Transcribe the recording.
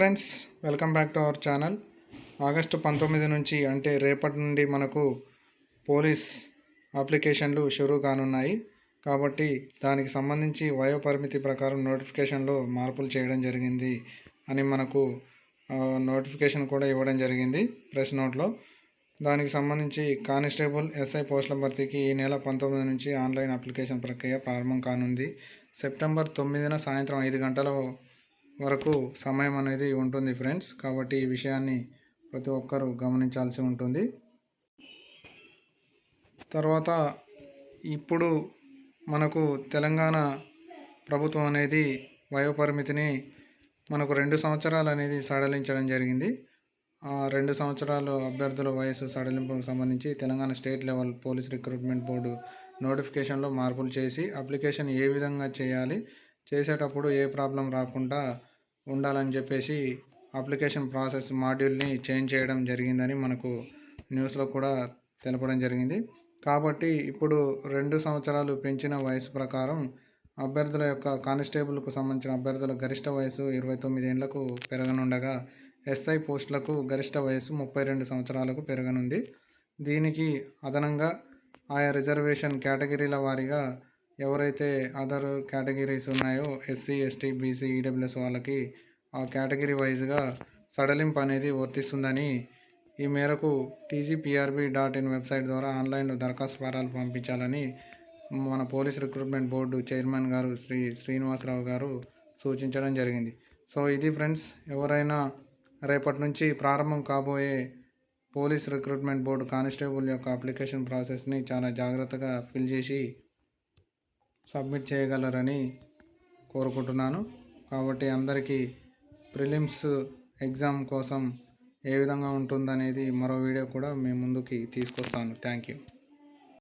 Friends, welcome back to our channel. August 19 నుంచి అంటే రేపటి నుండి మనకు పోలీస్ అప్లికేషన్లు షురూ కానున్నాయి. కాబట్టి దానికి సంబంధించి వయోపరిమితి ప్రకారం నోటిఫికేషన్లో మార్పులు చేయడం జరిగింది అని మనకు నోటిఫికేషన్ కూడా ఇవ్వడం జరిగింది ప్రెస్ నోట్లో. దానికి సంబంధించి కానిస్టేబుల్ ఎస్ఐ పోస్టుల భర్తీకి ఈ నెల 19 నుంచి ఆన్లైన్ అప్లికేషన్ ప్రక్రియ ప్రారంభం కానుంది. సెప్టెంబర్ 9న సాయంత్రం 5 గంటల వరకు సమయం అనేది ఉంటుంది ఫ్రెండ్స్. కాబట్టి ఈ విషయాన్ని ప్రతి ఒక్కరూ గమనించాల్సి ఉంటుంది. తర్వాత ఇప్పుడు మనకు తెలంగాణ ప్రభుత్వం అనేది వయోపరిమితిని మనకు 2 సంవత్సరాలు అనేది సడలించడం జరిగింది. ఆ 2 సంవత్సరాలు అభ్యర్థుల వయసు సడలింపుకు సంబంధించి Telangana state level police recruitment board నోటిఫికేషన్లో మార్పులు చేసి అప్లికేషన్ ఏ విధంగా చేయాలి, చేసేటప్పుడు ఏ ప్రాబ్లం రాకుండా ఉండాలని చెప్పేసి అప్లికేషన్ ప్రాసెస్ మాడ్యూల్ని చేంజ్ చేయడం జరిగిందని మనకు న్యూస్లో కూడా తెలపడం జరిగింది. కాబట్టి ఇప్పుడు 2 సంవత్సరాలు పెంచిన వయసు ప్రకారం అభ్యర్థుల యొక్క కానిస్టేబుల్కు సంబంధించిన అభ్యర్థుల గరిష్ట వయసు 29 ఏళ్లకు పెరగనుండగా ఎస్ఐ పోస్టులకు గరిష్ట వయసు 32 సంవత్సరాలకు పెరగనుంది. దీనికి అదనంగా ఆయా రిజర్వేషన్ కేటగిరీల వారీగా ఎవరైతే అదర్ కేటగిరీస్ ఉన్నాయో ఎస్సీ, ఎస్టీ, బీసీ, ఈడబ్ల్యూఎస్ వాళ్ళకి ఆ కేటగిరీ వైజ్గా సడలింపు అనేది వర్తిస్తుందని ఈ మేరకు tgprb.in వెబ్సైట్ ద్వారా ఆన్లైన్లో దరఖాస్తు ఫారాలు పంపించాలని మన పోలీస్ రిక్రూట్మెంట్ బోర్డు చైర్మన్ గారు శ్రీ శ్రీనివాసరావు గారు సూచించడం జరిగింది. సో ఇది ఫ్రెండ్స్, ఎవరైనా రేపటి నుంచి ప్రారంభం కాబోయే పోలీస్ రిక్రూట్మెంట్ బోర్డు కానిస్టేబుల్ యొక్క అప్లికేషన్ ప్రాసెస్ని చాలా జాగ్రత్తగా ఫిల్ చేసి సబ్మిట్ చేయగలరని కోరుకుంటున్నాను. కాబట్టి అందరికీ ప్రిలిమ్స్ ఎగ్జామ్ కోసం ఏ విధంగా ఉంటుందనేది మరో వీడియో కూడా మీ ముందుకి తీసుకొస్తాను. Thank you.